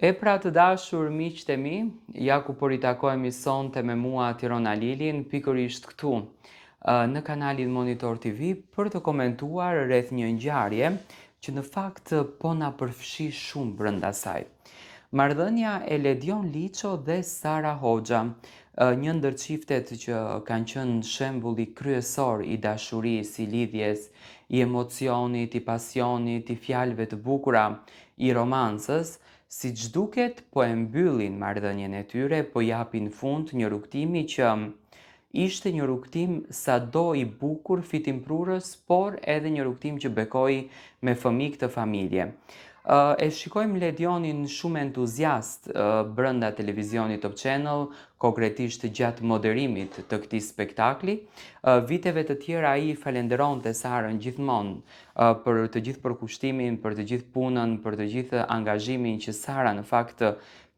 E pra të dashur miqtë e mi, ja ku po ritakohemi sonte me mua Tirona Lilin, pikërisht këtu në kanalin Monitor TV për të komentuar rreth një ngjarje që në fakt po na përfshi shumë brenda saj. Marrëdhënia e Ledion Liço dhe Sara Hoxha, një ndër çiftet që kanë qenë shembulli kryesor i dashurisë, i lidhjes, i emocionit, i pasionit, i fjalëve të bukura, i romancës, siç duket po e mbyllin marrëdhënien e tyre, po japin fund një rrugtimi që ishte një rrugtim sado i bukur fitimprurës, por edhe një rrugtim që bekoi me fëmijë këtë familje. E shikojmë Ledionin shumë entuziast brenda televizionit Top Channel, konkretisht gjatë moderimit të këtij spektakli. Viteve të tjera ai falenderonte Sarën gjithmonë për të gjithë përkushtimin, për të gjithë punën, për të gjithë angazhimin që Sara në fakt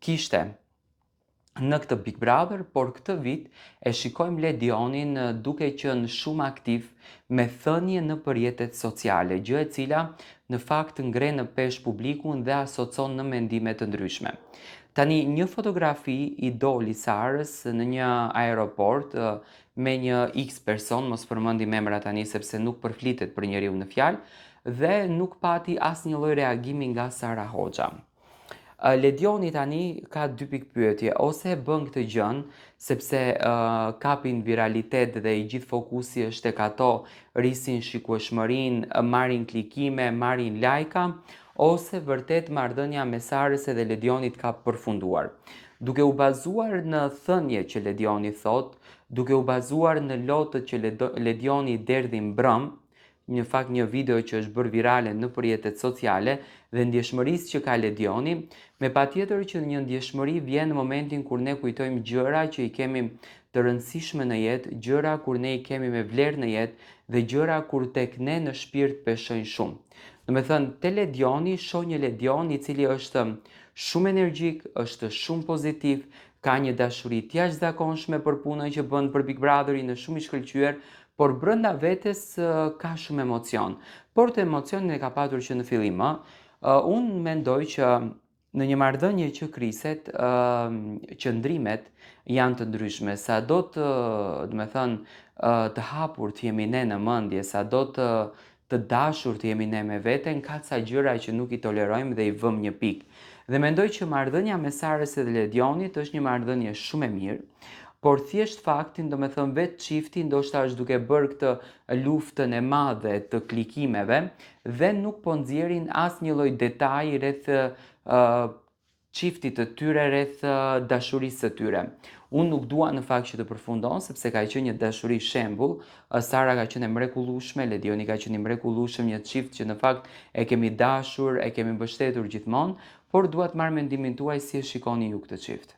kishte në këtë Big Brother, por këtë vit e shikojmë Ledionin duke qenë shumë aktiv me thënie në rrjetet sociale, gjë e cila në fakt ngre në pesh publikun dhe asocion në mendime të ndryshme. Tani, një fotografi i doli Sarës në një aeroport me një X person, mos përmendim emra tani sepse nuk përflitet për njeriu në fjalë, dhe nuk pati asnjë lloj reagimi nga Sara Hoxha. Ledioni tani ka dy pikë pyetje, ose e bën këtë gjën sepse kapin viralitet dhe i gjithë fokusi është tek ato, rrisin shikueshmërinë, marrin klikime, marrin lajka, ose vërtet marrëdhënia mes Sarës dhe Ledionit ka përfunduar. Duke u bazuar në thënie që Ledioni thot, duke u bazuar në lotët që Ledioni derdhi mbrëm, në fakt një video që është bërë virale në rrjetet sociale dhe ndjeshmërisë që ka Ledioni, me patjetër që një ndjeshmëri vjen në momentin kur ne kujtojmë gjëra që i kemi të rëndësishme në jetë, gjëra kur ne i kemi me vlerë në jetë dhe gjëra kur tek ne në shpirt peshojnë shumë. Domethënë, te Ledioni shoh një Ledion i cili është shumë energjik, është shumë pozitiv, ka një dashuri të jashtëzakonshme për punën që bën për Big Brotherin, është shumë i shkëlqyer, por brenda vetes ka shumë emocion. Por të emocionin e ka patur që në fillim, unë mendoj që në një marrëdhënie që kriset, qëndrimet janë të ndryshme. Sa do të, të hapur të jemi ne në mendje, sa do të dashur të jemi ne me veten, ka ca gjëra që nuk i tolerojmë dhe i vëmë një pikë. Dhe mendoj që marrëdhënia mes Sarës dhe Ledionit është një marrëdhënie shumë e mirë, por thjesht faktin, vetë çifti ndoshta është duke bërë këtë luftën e madhe të klikimeve dhe nuk po nxjerrin asnjë lloj detaji rreth çiftit të tyre, rreth dashurisë së tyre. Unë nuk dua në fakt që të përfundon sepse ka qenë një dashuri shembull. Sara ka qenë e mrekullueshme, Ledioni ka qenë i mrekullueshëm, një çift që në fakt e kemi dashur, e kemi mbështetur gjithmonë, por dua të marr mendimin tuaj si e shikoni ju këtë çift.